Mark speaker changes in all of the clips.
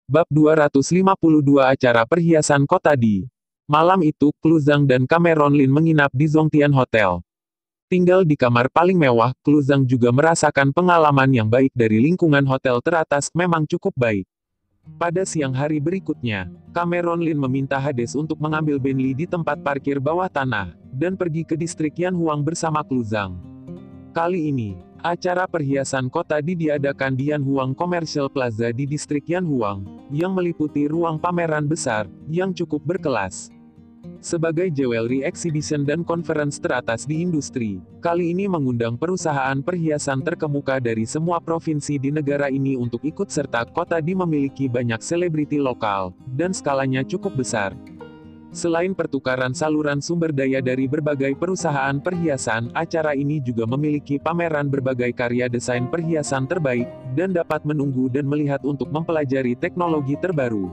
Speaker 1: Bab 252 Acara Perhiasan Kota di Malam itu, Cluzang dan Cameron Lin menginap di Zongtian Hotel. Tinggal di kamar paling mewah, Cluzang juga merasakan pengalaman yang baik dari lingkungan hotel teratas memang cukup baik. Pada siang hari berikutnya, Cameron Lin meminta Hades untuk mengambil Bentley di tempat parkir bawah tanah, dan pergi ke distrik Yanhuang bersama Cluzang. Kali ini, acara perhiasan kota diadakan di Yanhuang Commercial Plaza di distrik Yanhuang, yang meliputi ruang pameran besar, yang cukup berkelas. Sebagai jewelry exhibition dan conference teratas di industri, kali ini mengundang perusahaan perhiasan terkemuka dari semua provinsi di negara ini untuk ikut serta. Kota di memiliki banyak selebriti lokal, dan skalanya cukup besar. Selain pertukaran saluran sumber daya dari berbagai perusahaan perhiasan, acara ini juga memiliki pameran berbagai karya desain perhiasan terbaik, dan dapat menunggu dan melihat untuk mempelajari teknologi terbaru.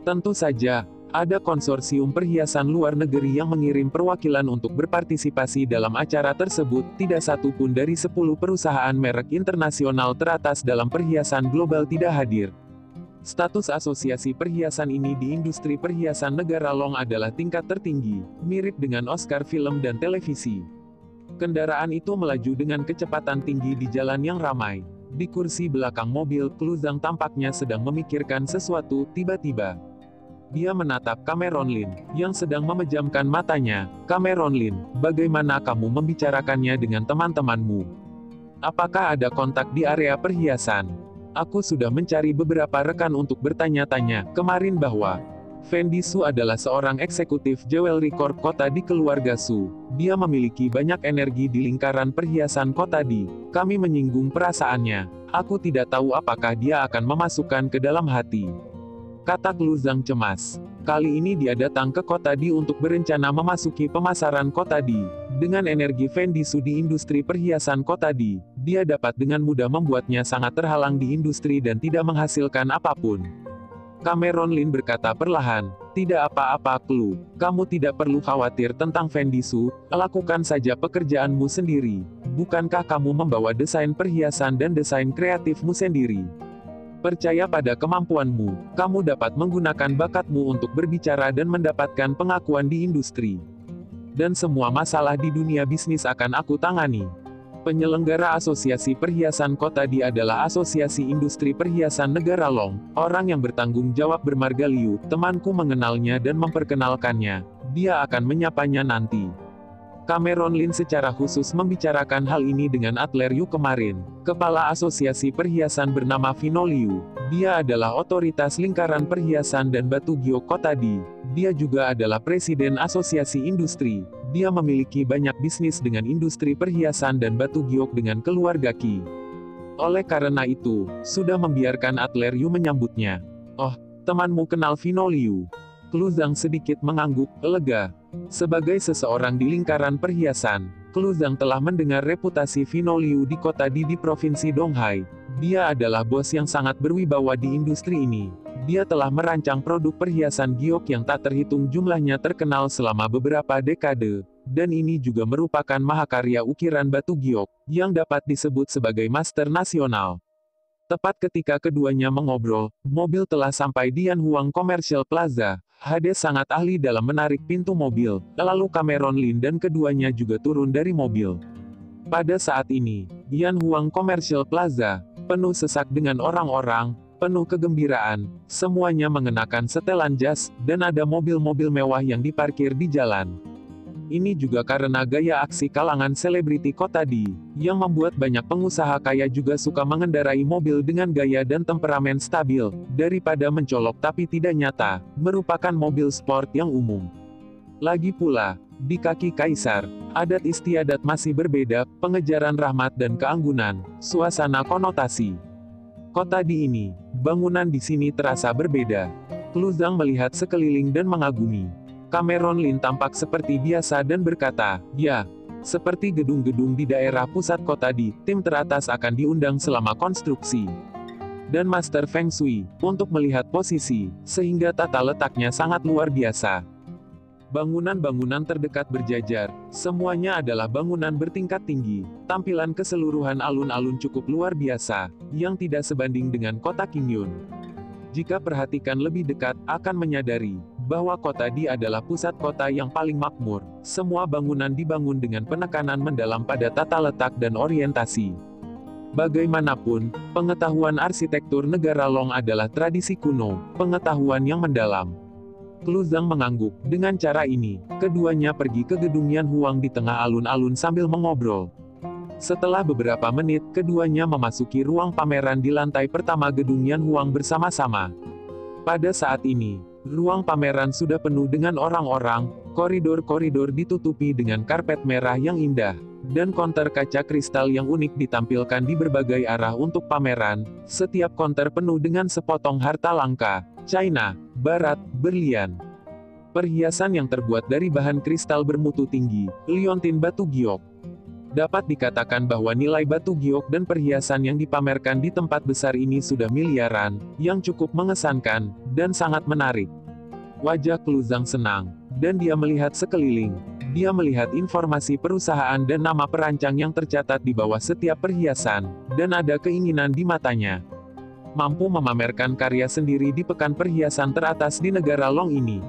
Speaker 1: Tentu saja, ada konsorsium perhiasan luar negeri yang mengirim perwakilan untuk berpartisipasi dalam acara tersebut. Tidak satu pun dari 10 perusahaan merek internasional teratas dalam perhiasan global tidak hadir. Status asosiasi perhiasan ini di industri perhiasan negara Long adalah tingkat tertinggi, mirip dengan Oscar film dan televisi. Kendaraan itu melaju dengan kecepatan tinggi di jalan yang ramai. Di kursi belakang mobil, Cluzang tampaknya sedang memikirkan sesuatu. Tiba-tiba, dia menatap Cameron Lin, yang sedang memejamkan matanya. Cameron Lin, bagaimana kamu membicarakannya dengan teman-temanmu? Apakah ada kontak di area perhiasan? Aku sudah mencari beberapa rekan untuk bertanya-tanya kemarin bahwa Fendi Su adalah seorang eksekutif jewelry corp kota di keluarga Su. Dia memiliki banyak energi di lingkaran perhiasan kota di. Kami menyinggung perasaannya. Aku tidak tahu apakah dia akan memasukkan ke dalam hati, kata Cluzang cemas. Kali ini dia datang ke kota di untuk berencana memasuki pemasaran kota di. Dengan energi Fendi Su di industri perhiasan kota di, dia dapat dengan mudah membuatnya sangat terhalang di industri dan tidak menghasilkan apapun. Cameron Lin berkata perlahan, tidak apa-apa Clu, kamu tidak perlu khawatir tentang Fendi Su, lakukan saja pekerjaanmu sendiri. Bukankah kamu membawa desain perhiasan dan desain kreatifmu sendiri? Percaya pada kemampuanmu, kamu dapat menggunakan bakatmu untuk berbicara dan mendapatkan pengakuan di industri. Dan semua masalah di dunia bisnis akan aku tangani. Penyelenggara Asosiasi Perhiasan Kota di adalah Asosiasi Industri Perhiasan Negara Long. Orang yang bertanggung jawab bermarga Liu, temanku mengenalnya dan memperkenalkannya. Dia akan menyapanya nanti. Cameron Lin secara khusus membicarakan hal ini dengan Adler Yu kemarin, kepala asosiasi perhiasan bernama Vino Liu. Dia adalah otoritas lingkaran perhiasan dan batu giok kota di. Dia juga adalah presiden asosiasi industri. Dia memiliki banyak bisnis dengan industri perhiasan dan batu giok dengan keluarga Qi. Oleh karena itu, sudah membiarkan Adler Yu menyambutnya. Oh, temanmu kenal Vino Liu? Cluzang sedikit mengangguk, lega. Sebagai seseorang di lingkaran perhiasan, Cluzang telah mendengar reputasi Vino Liu di kota di provinsi Donghai. Dia adalah bos yang sangat berwibawa di industri ini. Dia telah merancang produk perhiasan giok yang tak terhitung jumlahnya terkenal selama beberapa dekade. Dan ini juga merupakan mahakarya ukiran batu giok, yang dapat disebut sebagai master nasional. Tepat ketika keduanya mengobrol, mobil telah sampai di Yanhuang Commercial Plaza. Hades sangat ahli dalam menarik pintu mobil, lalu Cameron Lin dan keduanya juga turun dari mobil. Pada saat ini, Yanhuang Commercial Plaza penuh sesak dengan orang-orang, penuh kegembiraan, semuanya mengenakan setelan jas, dan ada mobil-mobil mewah yang diparkir di jalan. Ini juga karena gaya aksi kalangan selebriti kota di, yang membuat banyak pengusaha kaya juga suka mengendarai mobil dengan gaya dan temperamen stabil, daripada mencolok tapi tidak nyata, merupakan mobil sport yang umum. Lagi pula, di kaki kaisar, adat istiadat masih berbeda, pengejaran rahmat dan keanggunan, suasana konotasi. Kota di ini, bangunan di sini terasa berbeda. Cluzang melihat sekeliling dan mengagumi. Cameron Lin tampak seperti biasa dan berkata, ya, seperti gedung-gedung di daerah pusat kota di, tim teratas akan diundang selama konstruksi. Dan Master Feng Shui, untuk melihat posisi, sehingga tata letaknya sangat luar biasa. Bangunan-bangunan terdekat berjajar, semuanya adalah bangunan bertingkat tinggi, tampilan keseluruhan alun-alun cukup luar biasa, yang tidak sebanding dengan kota Qingyun. Jika perhatikan lebih dekat, akan menyadari bahwa kota Di adalah pusat kota yang paling makmur. Semua bangunan dibangun dengan penekanan mendalam pada tata letak dan orientasi. Bagaimanapun, pengetahuan arsitektur negara Long adalah tradisi kuno, pengetahuan yang mendalam. Cluzang mengangguk. Dengan cara ini, keduanya pergi ke gedung Yan Huang di tengah alun-alun sambil mengobrol. Setelah beberapa menit, keduanya memasuki ruang pameran di lantai pertama gedung Yan Huang bersama-sama. Pada saat ini, ruang pameran sudah penuh dengan orang-orang, koridor-koridor ditutupi dengan karpet merah yang indah, dan konter kaca kristal yang unik ditampilkan di berbagai arah untuk pameran. Setiap konter penuh dengan sepotong harta langka, China, Barat, berlian. Perhiasan yang terbuat dari bahan kristal bermutu tinggi, liontin batu giok. Dapat dikatakan bahwa nilai batu giok dan perhiasan yang dipamerkan di tempat besar ini sudah miliaran, yang cukup mengesankan, dan sangat menarik. Wajah Cluzang senang, dan dia melihat sekeliling. Dia melihat informasi perusahaan dan nama perancang yang tercatat di bawah setiap perhiasan, dan ada keinginan di matanya. Mampu memamerkan karya sendiri di pekan perhiasan teratas di negara Long ini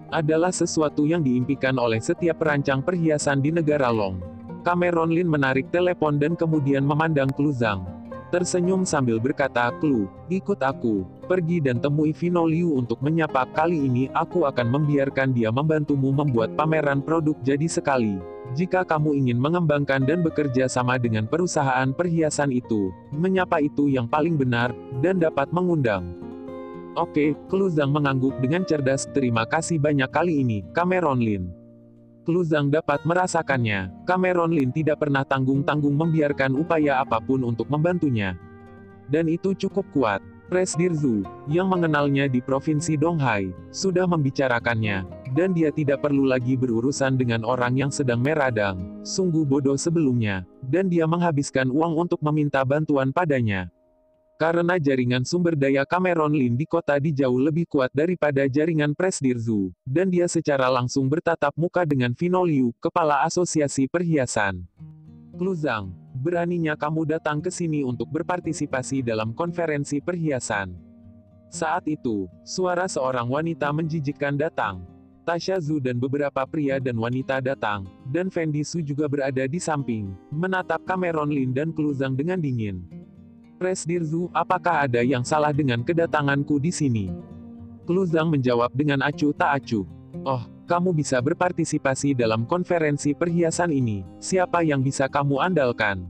Speaker 1: adalah sesuatu yang diimpikan oleh setiap perancang perhiasan di negara Long. Cameron Lin menarik telepon dan kemudian memandang Cluzang. Tersenyum sambil berkata, "Clu, ikut aku. Pergi dan temui Vino Liu untuk menyapa. Kali ini aku akan membiarkan dia membantumu membuat pameran produk jadi sekali. Jika kamu ingin mengembangkan dan bekerja sama dengan perusahaan perhiasan itu, menyapa itu yang paling benar, dan dapat mengundang." Oke, Cluzang mengangguk dengan cerdas. Terima kasih banyak kali ini, Cameron Lin. Cluzang dapat merasakannya. Cameron Lin tidak pernah tanggung-tanggung membiarkan upaya apapun untuk membantunya. Dan itu cukup kuat. Presdir Zhu, yang mengenalnya di Provinsi Donghai, sudah membicarakannya, dan dia tidak perlu lagi berurusan dengan orang yang sedang meradang, sungguh bodoh sebelumnya, dan dia menghabiskan uang untuk meminta bantuan padanya. Karena jaringan sumber daya Cameron Lin di kota Di jauh lebih kuat daripada jaringan Presdir Zhu, dan dia secara langsung bertatap muka dengan Vino Liu, kepala asosiasi perhiasan. Cluzang, beraninya kamu datang ke sini untuk berpartisipasi dalam konferensi perhiasan. Saat itu, suara seorang wanita menjijikkan datang. Tasha Zhu dan beberapa pria dan wanita datang, dan Fendi Su juga berada di samping, menatap Cameron Lin dan Cluzang dengan dingin. Presdir Zhu, apakah ada yang salah dengan kedatanganku di sini? Cluzang menjawab dengan acuh tak acuh. Oh, kamu bisa berpartisipasi dalam konferensi perhiasan ini. Siapa yang bisa kamu andalkan?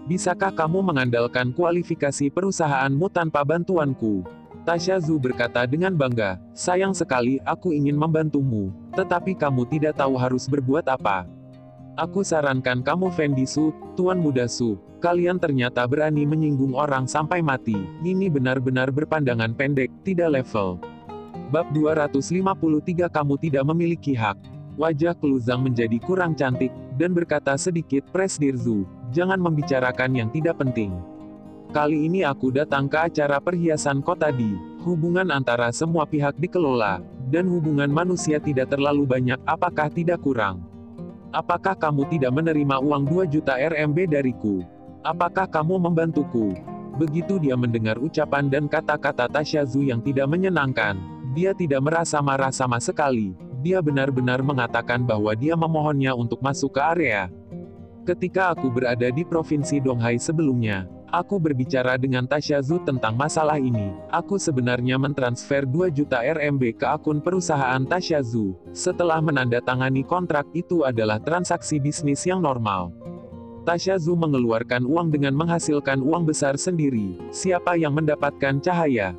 Speaker 1: Bisakah kamu mengandalkan kualifikasi perusahaanmu tanpa bantuanku? Tasha Zhu berkata dengan bangga. Sayang sekali, aku ingin membantumu, tetapi kamu tidak tahu harus berbuat apa. Aku sarankan kamu Fendi Su, Tuan Muda Su. Kalian ternyata berani menyinggung orang sampai mati. Ini benar-benar berpandangan pendek, tidak level. Bab 253 Kamu tidak memiliki hak. Wajah Cluzang menjadi kurang cantik, dan berkata sedikit, Presdir Zhu, jangan membicarakan yang tidak penting. Kali ini aku datang ke acara perhiasan kota Di. Hubungan antara semua pihak dikelola, dan hubungan manusia tidak terlalu banyak, apakah tidak kurang? Apakah kamu tidak menerima uang 2 juta RMB dariku? Apakah kamu membantuku? Begitu dia mendengar ucapan dan kata-kata Tasha Zhu yang tidak menyenangkan, dia tidak merasa marah sama sekali. Dia benar-benar mengatakan bahwa dia memohonnya untuk masuk ke area. Ketika aku berada di Provinsi Donghai sebelumnya, aku berbicara dengan Tasha Zhu tentang masalah ini. Aku sebenarnya mentransfer 2 juta RMB ke akun perusahaan Tasha Zhu. Setelah menandatangani kontrak, itu adalah transaksi bisnis yang normal. Tasha Zhu mengeluarkan uang dengan menghasilkan uang besar sendiri. Siapa yang mendapatkan cahaya?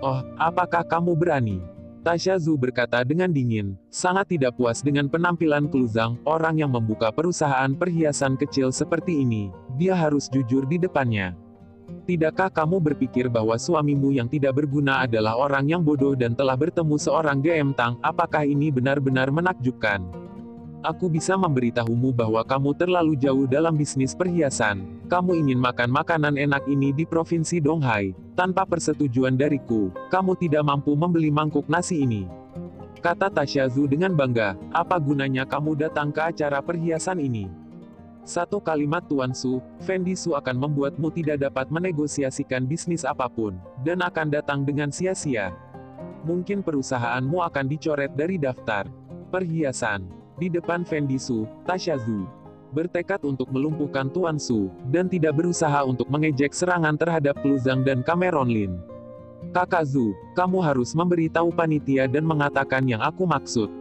Speaker 1: Oh, apakah kamu berani? Tasha Zhu berkata dengan dingin, sangat tidak puas dengan penampilan Cluzang, orang yang membuka perusahaan perhiasan kecil seperti ini. Dia harus jujur di depannya. Tidakkah kamu berpikir bahwa suamimu yang tidak berguna adalah orang yang bodoh dan telah bertemu seorang GM Tang? Apakah ini benar-benar menakjubkan? Aku bisa memberitahumu bahwa kamu terlalu jauh dalam bisnis perhiasan. Kamu ingin makan makanan enak ini di Provinsi Donghai, tanpa persetujuan dariku. Kamu tidak mampu membeli mangkuk nasi ini. Kata Tasha Zhu dengan bangga, apa gunanya kamu datang ke acara perhiasan ini? Satu kalimat Tuan Su, Fendi Su akan membuatmu tidak dapat menegosiasikan bisnis apapun, dan akan datang dengan sia-sia. Mungkin perusahaanmu akan dicoret dari daftar perhiasan. Di depan Fendi Su, Tasha Zhu bertekad untuk melumpuhkan Tuan Su, dan tidak berusaha untuk mengejek serangan terhadap Kluzang dan Cameron Lin. Kakak Zhu, kamu harus memberitahu panitia dan mengatakan yang aku maksud.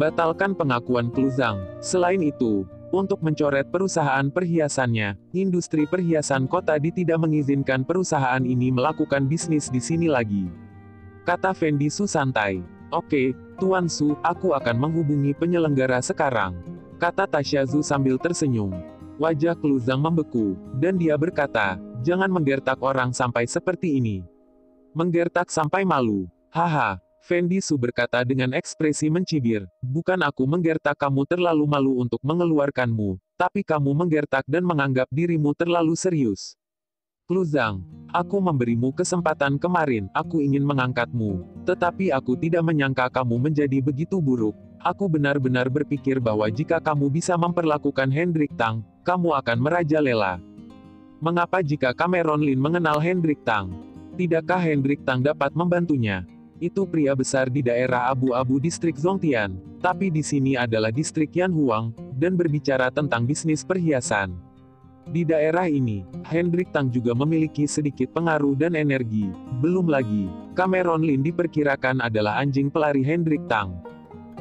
Speaker 1: Batalkan pengakuan Kluzang. Selain itu, untuk mencoret perusahaan perhiasannya, industri perhiasan kota di tidak mengizinkan perusahaan ini melakukan bisnis di sini lagi. Kata Fendi Su santai. Oke, Tuan Su, aku akan menghubungi penyelenggara sekarang. Kata Tasha Zhu sambil tersenyum. Wajah Kluzang membeku, dan dia berkata, jangan menggertak orang sampai seperti ini. Menggertak sampai malu. Haha, Fendi Su berkata dengan ekspresi mencibir, bukan aku menggertak kamu terlalu malu untuk mengeluarkanmu, tapi kamu menggertak dan menganggap dirimu terlalu serius. Kluzang, aku memberimu kesempatan kemarin, aku ingin mengangkatmu, tetapi aku tidak menyangka kamu menjadi begitu buruk. Aku benar-benar berpikir bahwa jika kamu bisa memperlakukan Hendrik Tang, kamu akan merajalela. Mengapa jika Cameron Lin mengenal Hendrik Tang? Tidakkah Hendrik Tang dapat membantunya? Itu pria besar di daerah abu-abu distrik Zhongtian, tapi di sini adalah distrik Yanhuang, dan berbicara tentang bisnis perhiasan. Di daerah ini, Hendrik Tang juga memiliki sedikit pengaruh dan energi. Belum lagi, Cameron Lin diperkirakan adalah anjing pelari Hendrik Tang.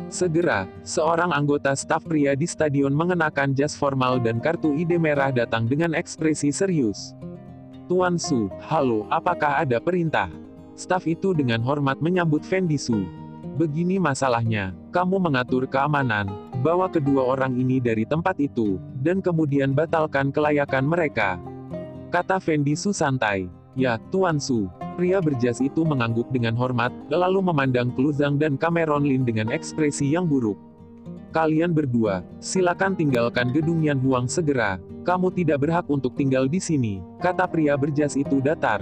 Speaker 1: Segera, seorang anggota staf pria di stadion mengenakan jas formal dan kartu ID merah datang dengan ekspresi serius. Tuan Su, halo, apakah ada perintah? Staf itu dengan hormat menyambut Fendi Su. Begini masalahnya, kamu mengatur keamanan, bawa kedua orang ini dari tempat itu, dan kemudian batalkan kelayakan mereka. Kata Fendi Su santai. Ya, Tuan Su. Pria berjas itu mengangguk dengan hormat, lalu memandang Kluzang dan Cameron Lin dengan ekspresi yang buruk. Kalian berdua, silakan tinggalkan gedung Yanhuang segera. Kamu tidak berhak untuk tinggal di sini, kata pria berjas itu datar.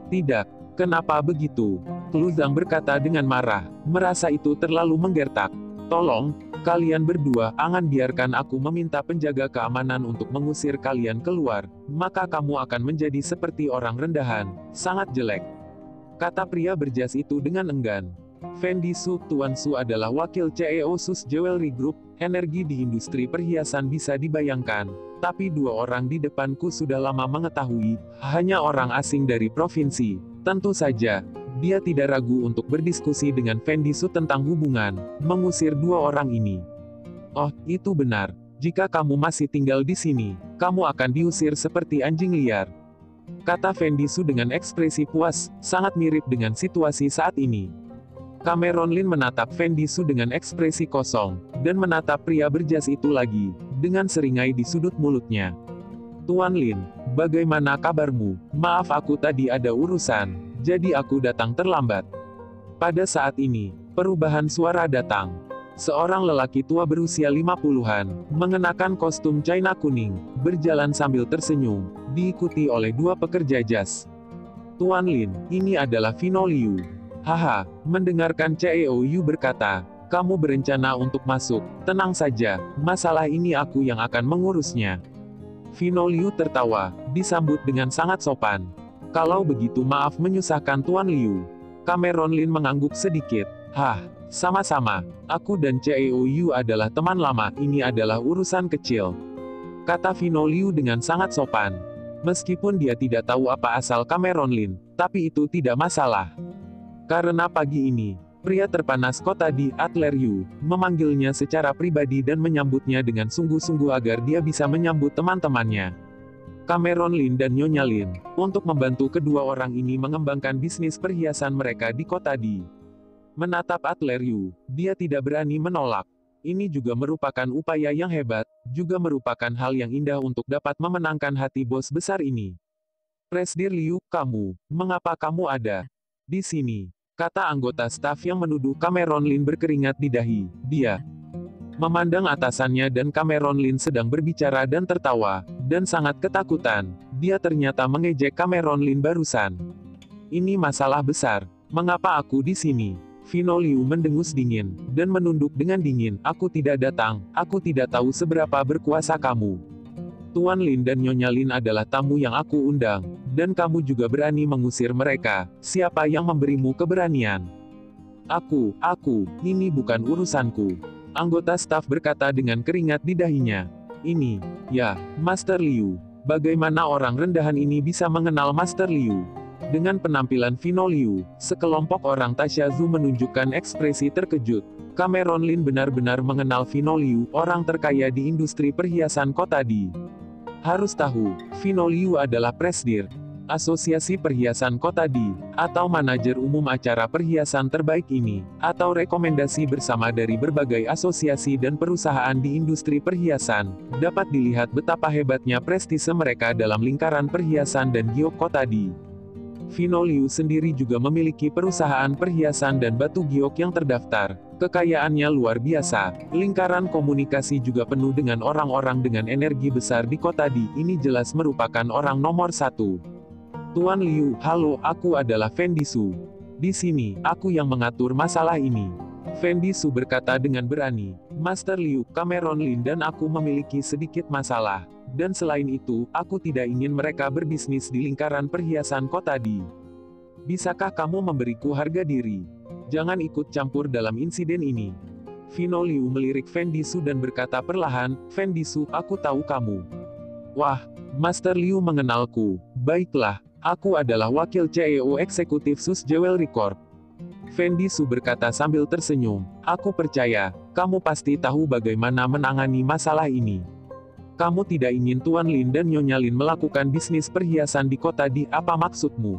Speaker 1: Tidak, kenapa begitu? Kluzang berkata dengan marah, merasa itu terlalu menggertak. Tolong, kalian berdua, jangan biarkan aku meminta penjaga keamanan untuk mengusir kalian keluar, maka kamu akan menjadi seperti orang rendahan, sangat jelek. Kata pria berjas itu dengan enggan. Fendi Su, Tuan Su adalah wakil CEO Sus Jewelry Group, energi di industri perhiasan bisa dibayangkan, tapi dua orang di depanku sudah lama mengetahui, hanya orang asing dari provinsi. Tentu saja, dia tidak ragu untuk berdiskusi dengan Fendi Su tentang hubungan, mengusir dua orang ini. Oh, itu benar. Jika kamu masih tinggal di sini, kamu akan diusir seperti anjing liar. Kata Fendi Su dengan ekspresi puas, sangat mirip dengan situasi saat ini. Cameron Lin menatap Fendi Su dengan ekspresi kosong, dan menatap pria berjas itu lagi, dengan seringai di sudut mulutnya. Tuan Lin, bagaimana kabarmu? Maaf aku tadi ada urusan, jadi aku datang terlambat. Pada saat ini, perubahan suara datang. Seorang lelaki tua berusia 50-an, mengenakan kostum China kuning, berjalan sambil tersenyum, diikuti oleh dua pekerja jas. Tuan Lin, ini adalah Vino Liu. Haha, mendengarkan CEO Yu berkata, kamu berencana untuk masuk, tenang saja, masalah ini aku yang akan mengurusnya. Vino Liu tertawa, disambut dengan sangat sopan. Kalau begitu maaf menyusahkan Tuan Liu. Cameron Lin mengangguk sedikit. Hah, sama-sama, aku dan CEO Yu adalah teman lama, ini adalah urusan kecil. Kata Vino Liu dengan sangat sopan. Meskipun dia tidak tahu apa asal Cameron Lin, tapi itu tidak masalah. Karena pagi ini, pria terpanas kota di Adler Yu, memanggilnya secara pribadi dan menyambutnya dengan sungguh-sungguh agar dia bisa menyambut teman-temannya. Cameron Lin dan Nyonya Lin, untuk membantu kedua orang ini mengembangkan bisnis perhiasan mereka di kota di. Menatap Adler Yu, dia tidak berani menolak. Ini juga merupakan upaya yang hebat, juga merupakan hal yang indah untuk dapat memenangkan hati bos besar ini. Presdir Liu, kamu, mengapa kamu ada di sini? Kata anggota staf yang menuduh Cameron Lin berkeringat di dahi. Dia memandang atasannya dan Cameron Lin sedang berbicara dan tertawa, dan sangat ketakutan. Dia ternyata mengejek Cameron Lin barusan. Ini masalah besar. Mengapa aku di sini? Vino Liu mendengus dingin, dan menunduk dengan dingin. Aku tidak datang, aku tidak tahu seberapa berkuasa kamu. Tuan Lin dan Nyonya Lin adalah tamu yang aku undang, dan kamu juga berani mengusir mereka. Siapa yang memberimu keberanian? Aku, ini bukan urusanku. Anggota staf berkata dengan keringat di dahinya. Ini, ya, Master Liu. Bagaimana orang rendahan ini bisa mengenal Master Liu? Dengan penampilan Vino Liu, sekelompok orang Tashazu menunjukkan ekspresi terkejut. Cameron Lin benar-benar mengenal Vino Liu, orang terkaya di industri perhiasan kota Di. Harus tahu, Vino Liu adalah Presdir, Asosiasi Perhiasan Kota Di, atau manajer umum acara perhiasan terbaik ini, atau rekomendasi bersama dari berbagai asosiasi dan perusahaan di industri perhiasan. Dapat dilihat betapa hebatnya prestise mereka dalam lingkaran perhiasan dan giok Kota Di. Vino Liu sendiri juga memiliki perusahaan perhiasan dan batu giok yang terdaftar. Kekayaannya luar biasa. Lingkaran komunikasi juga penuh dengan orang-orang dengan energi besar di kota Di. Ini jelas merupakan orang nomor satu. Tuan Liu, halo, aku adalah Fendi Su. Di sini, aku yang mengatur masalah ini. Fendi Su berkata dengan berani. Master Liu, Cameron Lin dan aku memiliki sedikit masalah. Dan selain itu, aku tidak ingin mereka berbisnis di lingkaran perhiasan kota Di. Bisakah kamu memberiku harga diri? Jangan ikut campur dalam insiden ini. Vino Liu melirik Fendi Su dan berkata perlahan, Fendi Su, aku tahu kamu. Wah, Master Liu mengenalku. Baiklah, aku adalah wakil CEO eksekutif Sus Jewelry Corp. Fendi Su berkata sambil tersenyum. Aku percaya, kamu pasti tahu bagaimana menangani masalah ini. Kamu tidak ingin Tuan Lin dan Nyonya Lin melakukan bisnis perhiasan di kota Di, apa maksudmu?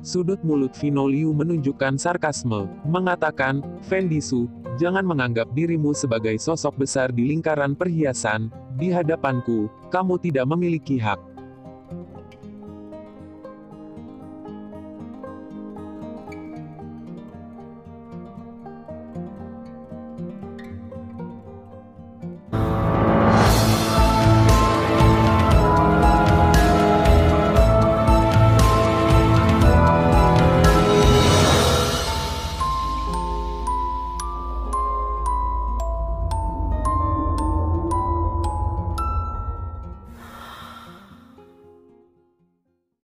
Speaker 1: Sudut mulut Vino Liu menunjukkan sarkasme, mengatakan, Fendi Su, jangan menganggap dirimu sebagai sosok besar di lingkaran perhiasan, di hadapanku, kamu tidak memiliki hak.